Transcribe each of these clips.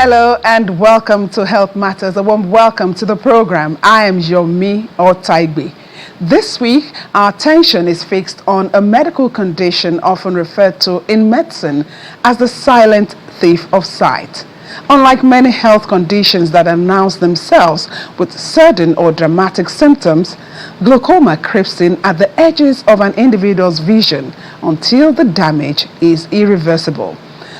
Hello and welcome to Health Matters. A warm welcome to the program. I am Yomi Otaigbe. This week, our attention is fixed on a medical condition often referred to in medicine as the silent thief of sight. Unlike many health conditions that announce themselves with sudden or dramatic symptoms, glaucoma creeps in at the edges of an individual's vision until the damage is irreversible.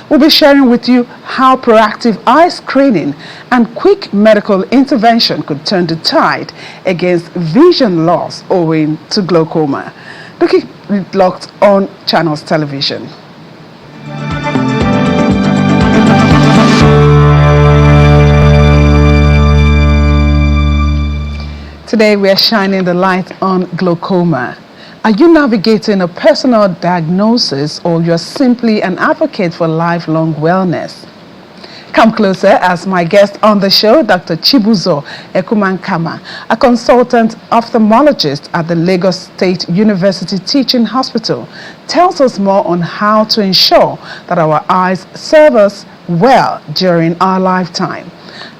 We'll be sharing with you how proactive eye screening and quick medical intervention could turn the tide against vision loss owing to glaucoma. Do keep it locked on Channels Television. Today we are shining the light on glaucoma. Are you navigating a personal diagnosis or you're simply an advocate for lifelong wellness? Come closer as my guest on the show, Dr. Chibuzo Ekumankama, a consultant ophthalmologist at the Lagos State University Teaching Hospital, tells us more on how to ensure that our eyes serve us well during our lifetime.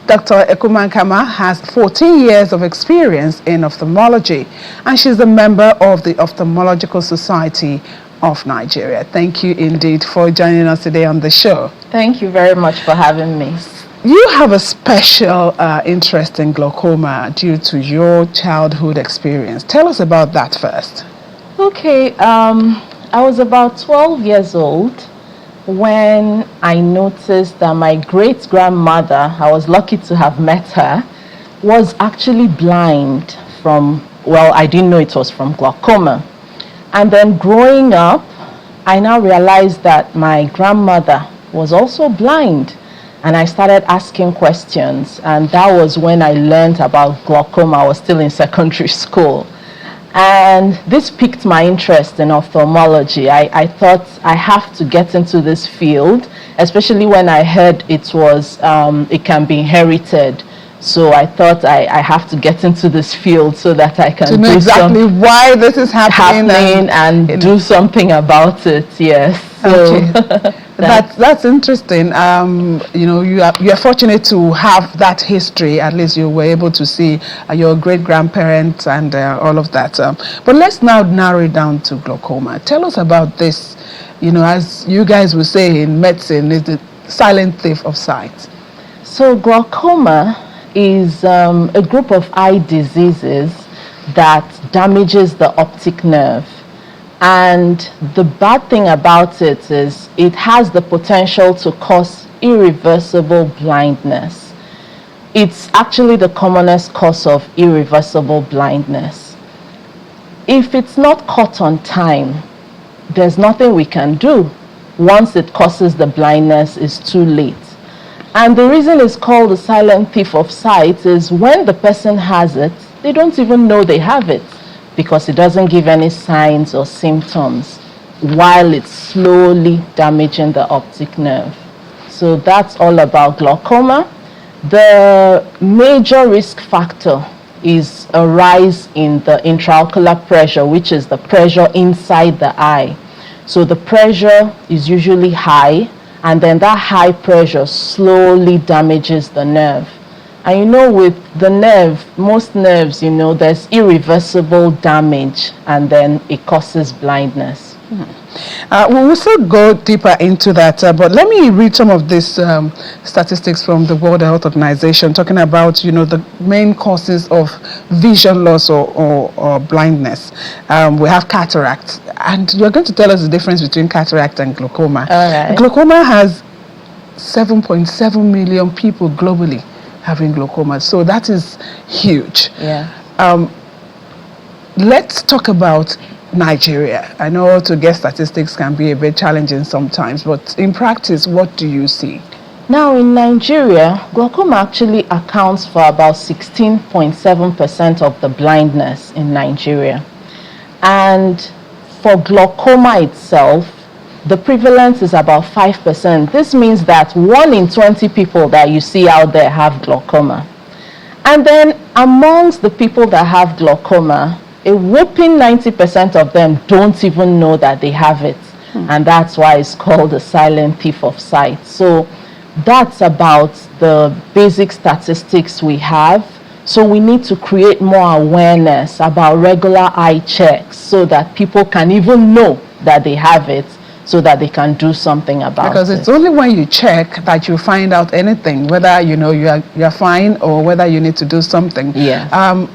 Dr. Ekumankama has 14 years of experience in ophthalmology, and she's a member of the Ophthalmological Society of Nigeria. Thank you indeed for joining us today on the show. Thank you very much for having me. You have a special interest in glaucoma due to your childhood experience. Tell us about that first. Okay, I was about 12 years old when I noticed that my great-grandmother, I was lucky to have met her, was actually blind from, well, I didn't know it was from glaucoma. And then growing up, I now realized that my grandmother was also blind. And I started asking questions, and that was when I learned about glaucoma. I was still in secondary school. And this piqued my interest in ophthalmology. I thought I have to get into this field, especially when I heard it was, it can be inherited. So I thought I have to get into this field so that I can to know exactly why this is happening and do something about it. Yes. So okay. That's interesting. You know, you're fortunate to have that history. At least you were able to see your great-grandparents and all of that. But let's now narrow it down to glaucoma. Tell us about this. You know, as you guys would say in medicine, is the silent thief of sight. So glaucoma is a group of eye diseases that damages the optic nerve. And the bad thing about it is it has the potential to cause irreversible blindness. It's actually the commonest cause of irreversible blindness. If it's not caught on time, there's nothing we can do. Once it causes the blindness, it's too late. And the reason it's called the silent thief of sight is when the person has it, they don't even know they have it, because it doesn't give any signs or symptoms while it's slowly damaging the optic nerve. So that's all about glaucoma. The major risk factor is a rise in the intraocular pressure, which is the pressure inside the eye. So the pressure is usually high, and then that high pressure slowly damages the nerve. And you know, with the nerve, most nerves, you know, there's irreversible damage, and then it causes blindness. We'll still go deeper into that, but let me read some of these statistics from the World Health Organization talking about, you know, the main causes of vision loss or blindness. We have cataracts, and you're going to tell us the difference between cataract and glaucoma. All right. Glaucoma has 7.7 million people globally having glaucoma, so that is huge. Yeah. Let's talk about Nigeria. I know to get statistics can be a bit challenging sometimes, but in practice, what do you see? Now in Nigeria, glaucoma actually accounts for about 16.7% of the blindness in Nigeria. And for glaucoma itself, the prevalence is about 5%. This means that 1 in 20 people that you see out there have glaucoma. And then amongst the people that have glaucoma, a whopping 90% of them don't even know that they have it. And that's why it's called the silent thief of sight. So that's about the basic statistics we have. So we need to create more awareness about regular eye checks so that people can even know that they have it, so that they can do something about it. Because it's only when you check that you find out anything, whether you're fine or whether you need to do something. Yeah.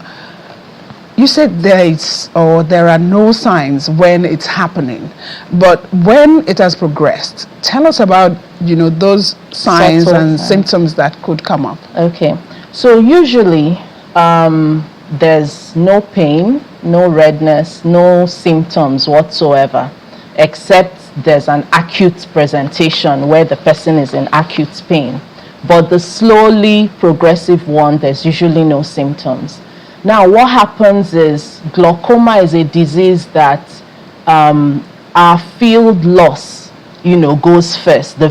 You said there are no signs when it's happening, but when it has progressed, tell us about those signs Subtle and signs. symptoms that could come up. Okay. So usually there's no pain, no redness, no symptoms whatsoever, except there's an acute presentation where the person is in acute pain. But the slowly progressive one, there's usually no symptoms. Now, what happens is glaucoma is a disease that our field loss, goes first. The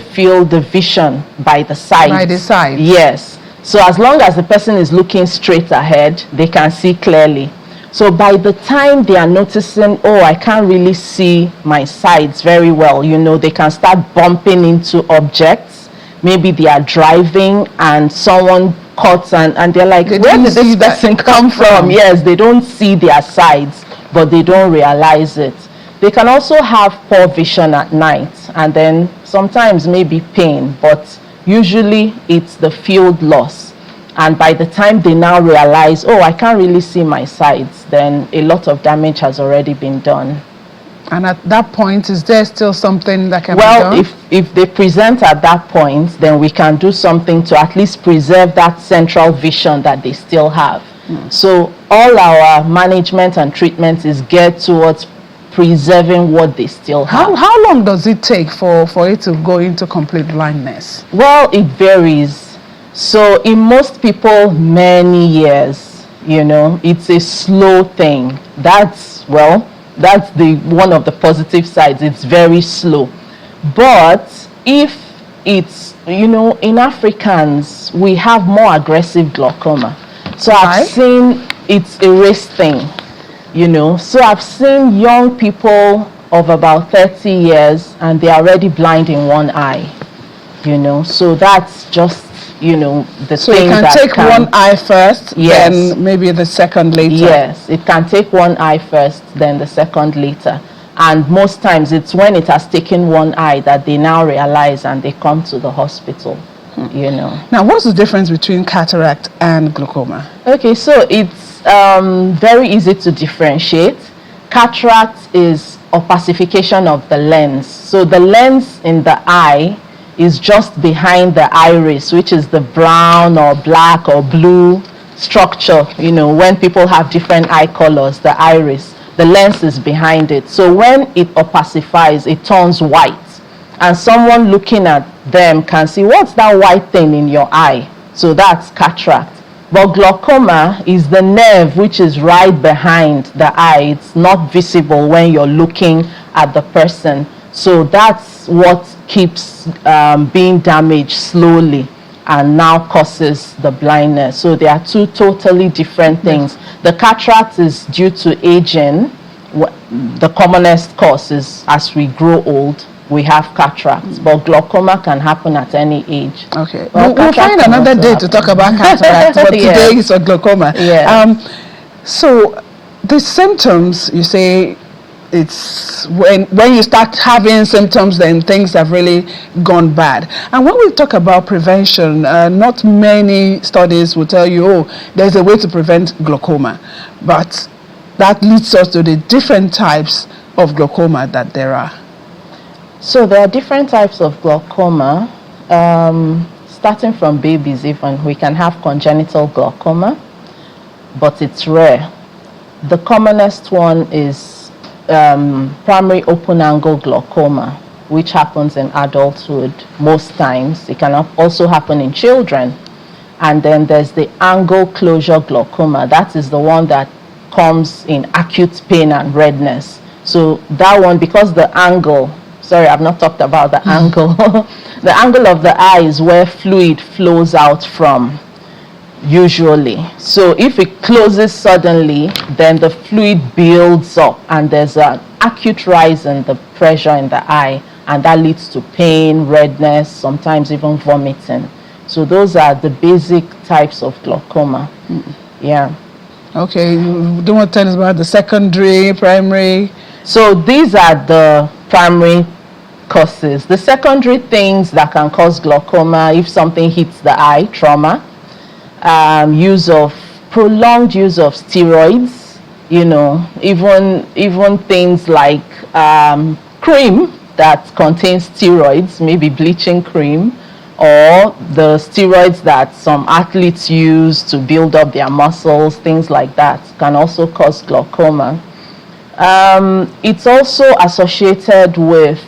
vision by the side. By the side. Yes. So as long as the person is looking straight ahead, they can see clearly. So by the time they are noticing, oh, I can't really see my sides very well, they can start bumping into objects. Maybe they are driving and someone cuts and they're like, where did this person come from? Yes, they don't see their sides, but they don't realize it. They can also have poor vision at night, and then sometimes maybe pain, but usually it's the field loss. And by the time they now realize, oh, I can't really see my sides, then a lot of damage has already been done. And at that point, is there still something that can be Well, done? if they present at that point, then we can do something to at least preserve that central vision that they still have. So all our management and treatment is geared towards preserving what they still have. How long does it take for it to go into complete blindness? Well, it varies. So in most people, many years, it's a slow thing. That's the one of the positive sides. It's very slow. But if it's, in Africans, we have more aggressive glaucoma. So I've seen it's a race thing, So I've seen young people of about 30 years and they're already blind in one eye, So that's just, the So thing it can that take one eye first, Yes. then maybe the second later. Yes, it can take one eye first, then the second later. And most times it's when it has taken one eye that they now realize and they come to the hospital, Now, what's the difference between cataract and glaucoma? Okay, so it's very easy to differentiate. Cataract is opacification of the lens. So the lens in the eye is just behind the iris, which is the brown or black or blue structure. When people have different eye colors, the iris, the lens is behind it. So when it opacifies, it turns white. And someone looking at them can see, what's that white thing in your eye? So that's cataract. But glaucoma is the nerve which is right behind the eye. It's not visible when you're looking at the person. So that's what keeps being damaged slowly and now causes the blindness. So they are two totally different things. The cataract is due to aging. The commonest cause is as we grow old, we have cataracts, but glaucoma can happen at any age. Okay, Well, we'll find another day to talk about cataract, but today is for glaucoma. Yeah. So the symptoms, you say, it's when you start having symptoms, then things have really gone bad. And when we talk about prevention, not many studies will tell you, oh, there's a way to prevent glaucoma, but that leads us to the different types of glaucoma that there are. So there are different types of glaucoma, starting from babies even. We can have congenital glaucoma, but it's rare. The commonest one is primary open-angle glaucoma, which happens in adulthood most times. It can also happen in children. And then there's the angle closure glaucoma. That is the one that comes in acute pain and redness. So that one, because the angle, sorry, I've not talked about the angle. The angle of the eye is where fluid flows out from, usually. So if it closes suddenly, then the fluid builds up and there's an acute rise in the pressure in the eye, and that leads to pain, redness, sometimes even vomiting. So those are the basic types of glaucoma. Yeah. Okay, you don't want to tell us about the secondary, primary? So these are the primary causes. The secondary things that can cause glaucoma, if something hits the eye, trauma, prolonged use of steroids, even things like cream that contains steroids, maybe bleaching cream, or the steroids that some athletes use to build up their muscles, things like that, can also cause glaucoma. It's also associated with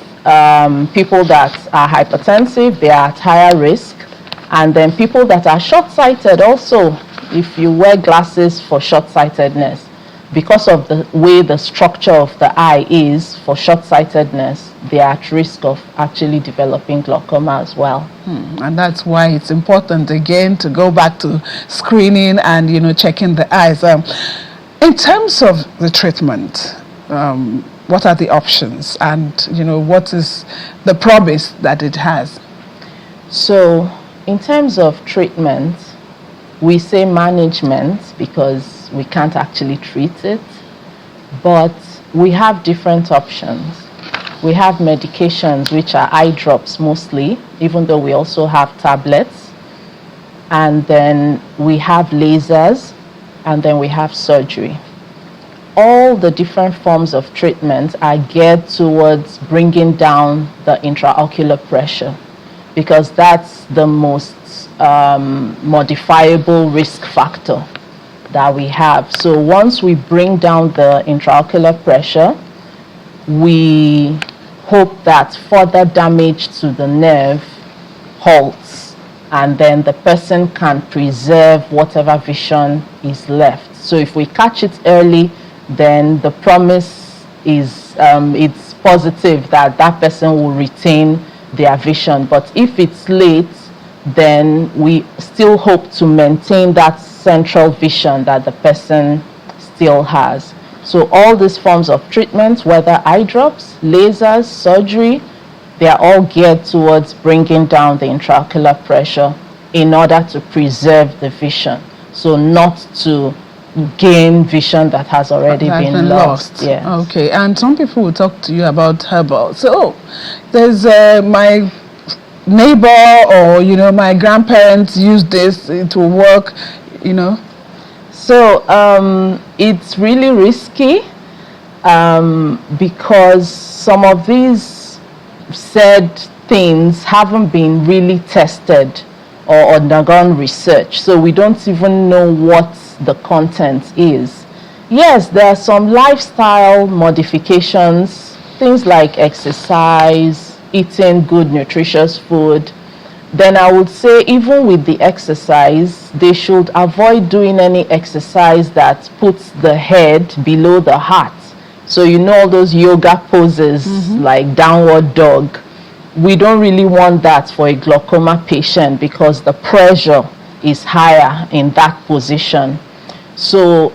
people that are hypertensive, they are at higher risk, and then people that are short-sighted also. If you wear glasses for short-sightedness, because of the way the structure of the eye is for short-sightedness, they are at risk of actually developing glaucoma as well. And that's why it's important again to go back to screening and checking the eyes. In terms of the treatment, what are the options, and what is the promise that it has? So in terms of treatment, we say management because we can't actually treat it, but we have different options. We have medications, which are eye drops mostly, even though we also have tablets. And then we have lasers, and then we have surgery. All the different forms of treatment are geared towards bringing down the intraocular pressure, because that's the most modifiable risk factor that we have. So once we bring down the intraocular pressure, we hope that further damage to the nerve halts, and then the person can preserve whatever vision is left. So if we catch it early, then the promise is it's positive that that person will retain their vision. But if it's late, then we still hope to maintain that central vision that the person still has. So all these forms of treatment, whether eye drops, lasers, surgery, they are all geared towards bringing down the intraocular pressure in order to preserve the vision. So not to gain vision that has already been lost. Yes. Okay, and some people will talk to you about herbal. So there's my neighbor or my grandparents use this, it will work. So it's really risky because some of these said things haven't been really tested or undergone research, so we don't even know what the content is. Yes, there are some lifestyle modifications, things like exercise, eating good nutritious food. Then I would say even with the exercise, they should avoid doing any exercise that puts the head below the heart. So all those yoga poses like downward dog. We don't really want that for a glaucoma patient because the pressure is higher in that position. So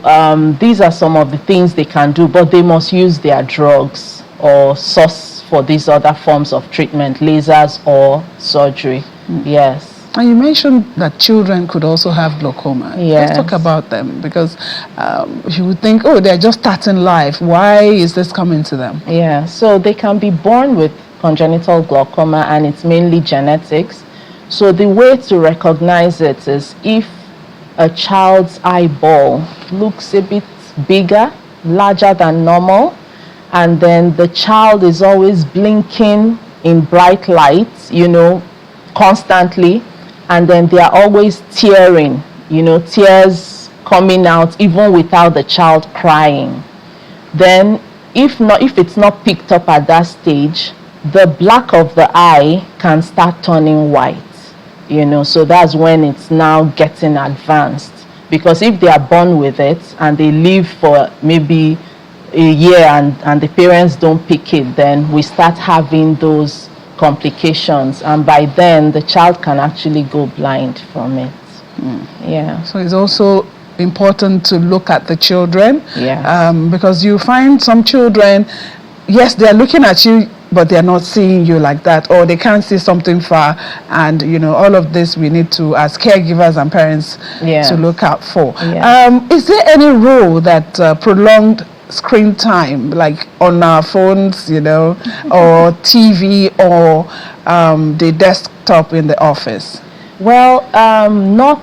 these are some of the things they can do, but they must use their drugs or source for these other forms of treatment, lasers or surgery. Yes. And you mentioned that children could also have glaucoma. Yes. Let's talk about them, because you would think, they're just starting life. Why is this coming to them? Yeah, so they can be born with congenital glaucoma, and it's mainly genetics. So the way to recognize it is if a child's eyeball looks a bit bigger, larger than normal, and then the child is always blinking in bright lights, constantly, and then they are always tearing, tears coming out even without the child crying. Then if it's not picked up at that stage, the black of the eye can start turning white, so that's when it's now getting advanced. Because if they are born with it and they live for maybe a year and the parents don't pick it, then we start having those complications, and by then the child can actually go blind from it. Yeah. So it's also important to look at the children. Yes. Because you find some children, yes, they're looking at you but they're not seeing you like that, or they can't see something far, and all of this we need to, as caregivers and parents, to look out for. Is there any rule that prolonged screen time, like on our phones, or TV, or the desktop in the office? Well, not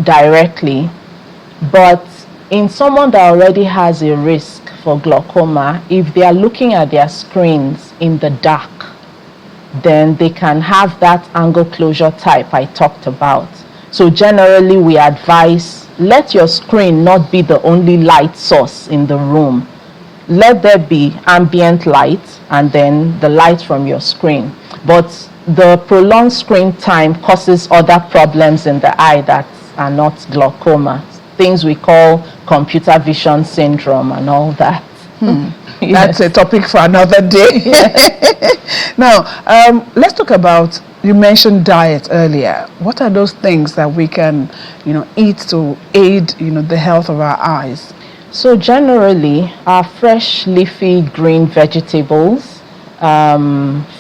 directly, but in someone that already has a risk for glaucoma, if they are looking at their screens in the dark, then they can have that angle closure type I talked about. So generally we advise, let your screen not be the only light source in the room. Let there be ambient light and then the light from your screen. But the prolonged screen time causes other problems in the eye that are not glaucoma. Things we call computer vision syndrome and all that. That's a topic for another day. Now, let's talk about, you mentioned diet earlier. What are those things that we can, eat to aid, the health of our eyes? So generally, our fresh leafy green vegetables,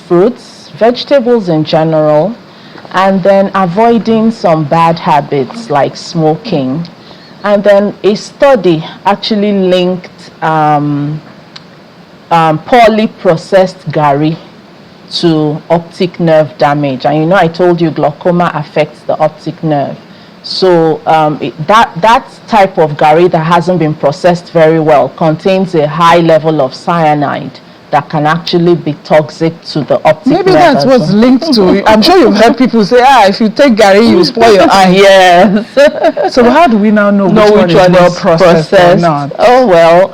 fruits, vegetables in general, and then avoiding some bad habits like smoking. And then a study actually linked poorly processed gari to optic nerve damage. And I told you glaucoma affects the optic nerve. So that type of gari that hasn't been processed very well contains a high level of cyanide that can actually be toxic to the optic nerve. Maybe that's what's linked to. I'm sure you've heard people say, if you take gari, you spoil your eye. Yes. So how do we now know which one is well processed or not? Oh well,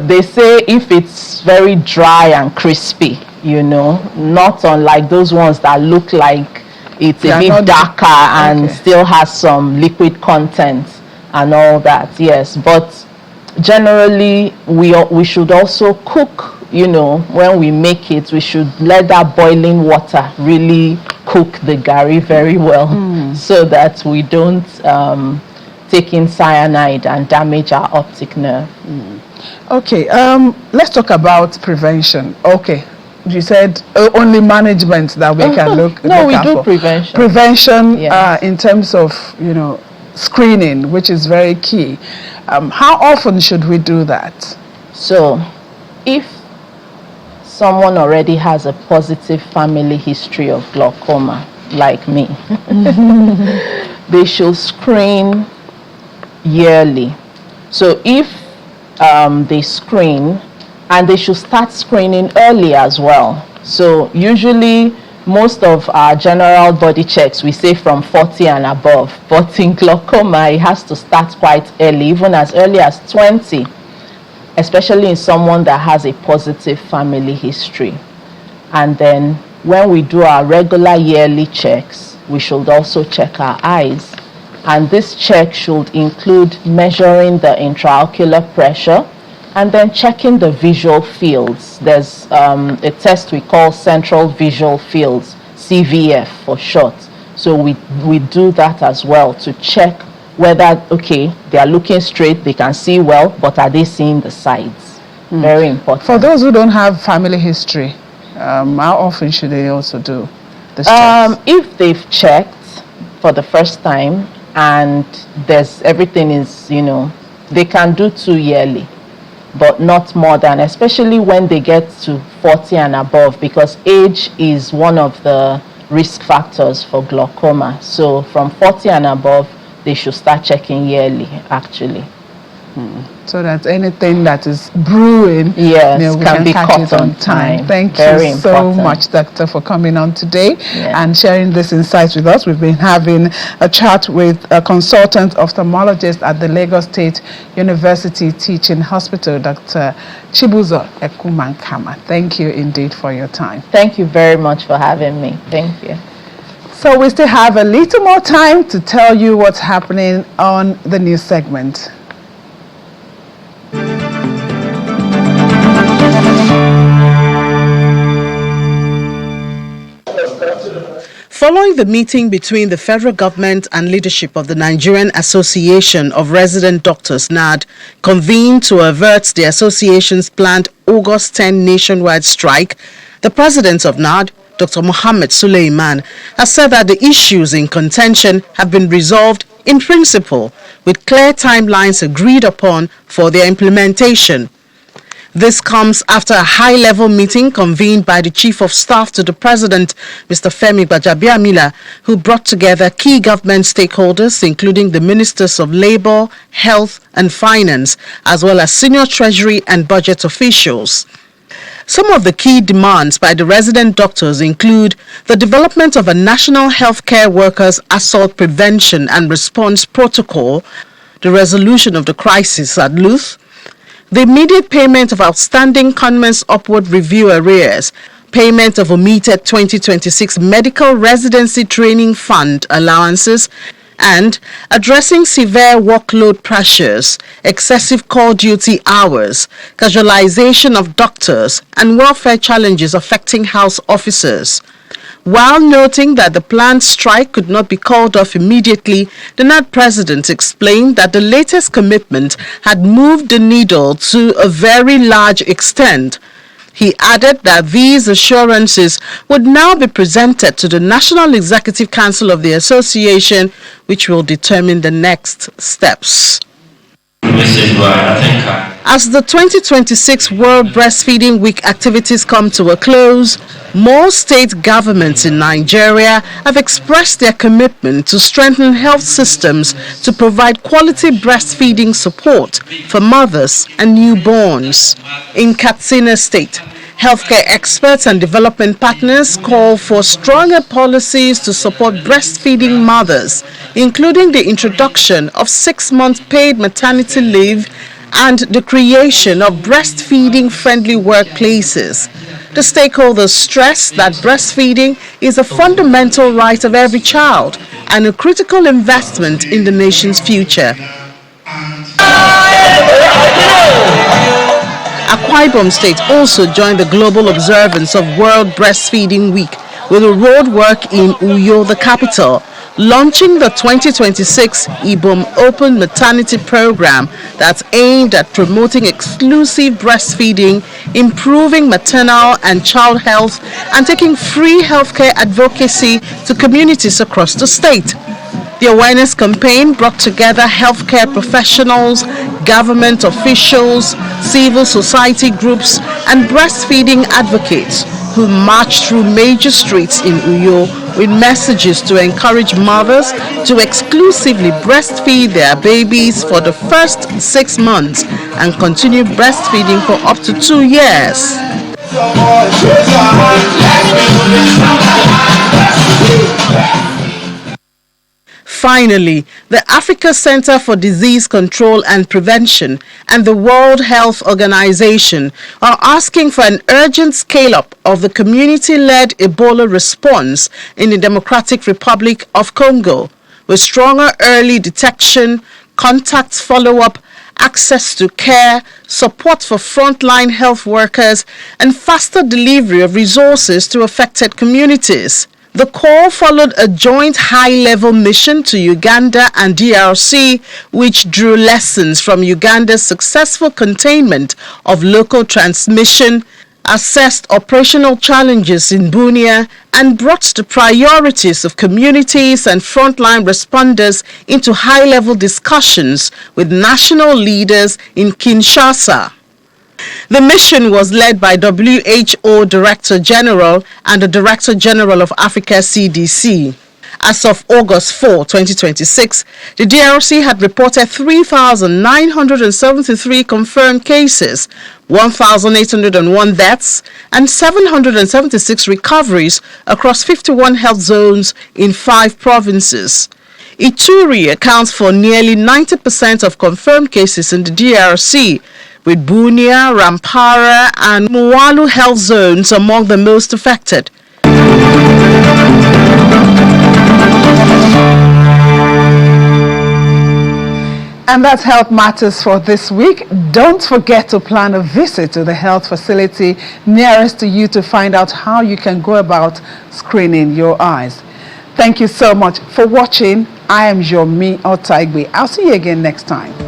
they say if it's very dry and crispy, not unlike those ones that look like it's a bit darker and still has some liquid content and all that. Yes, but generally we should also cook. When we make it, we should let that boiling water really cook the gari very well, so that we don't take in cyanide and damage our optic nerve. Okay, let's talk about prevention. Okay, you said only management that we can look. No, look we out do for. prevention. Yes. In terms of screening, which is very key. How often should we do that? So, if someone already has a positive family history of glaucoma, like me, they should screen yearly. So if they screen, and they should start screening early as well. So usually most of our general body checks, we say from 40 and above, but in glaucoma it has to start quite early, even as early as 20, especially in someone that has a positive family history. And then when we do our regular yearly checks, we should also check our eyes. And this check should include measuring the intraocular pressure and then checking the visual fields. There's a test we call central visual fields, CVF for short. So we do that as well to check whether, they are looking straight, they can see well, but are they seeing the sides? Very important. For those who don't have family history, how often should they also do this check? If they've checked for the first time and everything is, they can do 2 yearly, but not more than, especially when they get to 40 and above, because age is one of the risk factors for glaucoma. So from 40 and above, they should start checking yearly, actually. So that anything that is brewing, we can be catch caught it on time. Thank Very you so important. much, Doctor, for coming on today and sharing this insights with us. We've been having a chat with a consultant ophthalmologist at the Lagos State University Teaching Hospital, Dr. Chibuzo Ekumankama. Thank you indeed for your time. Thank you very much for having me. Thank you. So we still have a little more time to tell you what's happening on the news segment. Following the meeting between the federal government and leadership of the Nigerian Association of Resident Doctors (NAD), convened to avert the association's planned August 10 nationwide strike, the president of NAD, Dr. Mohammed Suleiman, has said that the issues in contention have been resolved in principle, with clear timelines agreed upon for their implementation. This comes after a high-level meeting convened by the Chief of Staff to the President, Mr. Femi Gbajabiamila, who brought together key government stakeholders, including the Ministers of Labour, Health and Finance, as well as senior Treasury and budget officials. Some of the key demands by the resident doctors include the development of a national healthcare workers' assault prevention and response protocol, the resolution of the crisis at Luth, the immediate payment of outstanding Conman's upward review arrears, payment of omitted 2026 medical residency training fund allowances, and addressing severe workload pressures, excessive call duty hours, casualization of doctors, and welfare challenges affecting house officers. While noting that the planned strike could not be called off immediately, the NAD president explained that the latest commitment had moved the needle to a very large extent. He added that these assurances would now be presented to the National Executive Council of the Association, which will determine the next steps. As the 2026 World Breastfeeding Week activities come to a close, more state governments in Nigeria have expressed their commitment to strengthen health systems to provide quality breastfeeding support for mothers and newborns. In Katsina State, healthcare experts and development partners call for stronger policies to support breastfeeding mothers, including the introduction of 6-month paid maternity leave and the creation of breastfeeding-friendly workplaces. The stakeholders stress that breastfeeding is a fundamental right of every child and a critical investment in the nation's future. Akwa Ibom State also joined the global observance of World Breastfeeding Week with a roadwork in Uyo, the capital, launching the 2026 Ibom Open Maternity Program that's aimed at promoting exclusive breastfeeding, improving maternal and child health, and taking free healthcare advocacy to communities across the state. The awareness campaign brought together healthcare professionals, government officials, civil society groups, and breastfeeding advocates who marched through major streets in Uyo with messages to encourage mothers to exclusively breastfeed their babies for the first 6 months and continue breastfeeding for up to 2 years. Finally, the Africa Center for Disease Control and Prevention and the World Health Organization are asking for an urgent scale-up of the community-led Ebola response in the Democratic Republic of Congo, with stronger early detection, contact follow-up, access to care, support for frontline health workers, and faster delivery of resources to affected communities. The call followed a joint high-level mission to Uganda and DRC, which drew lessons from Uganda's successful containment of local transmission, assessed operational challenges in Bunia, and brought the priorities of communities and frontline responders into high-level discussions with national leaders in Kinshasa. The mission was led by WHO Director General and the Director General of Africa CDC. As of August 4, 2026, the DRC had reported 3,973 confirmed cases, 1,801 deaths, and 776 recoveries across 51 health zones in 5 provinces. Ituri accounts for nearly 90% of confirmed cases in the DRC, with Bunia, Rampara, and Mwalu health zones among the most affected. And that's Health Matters for this week. Don't forget to plan a visit to the health facility nearest to you to find out how you can go about screening your eyes. Thank you so much for watching. I am Yomi Otaigbe. I'll see you again next time.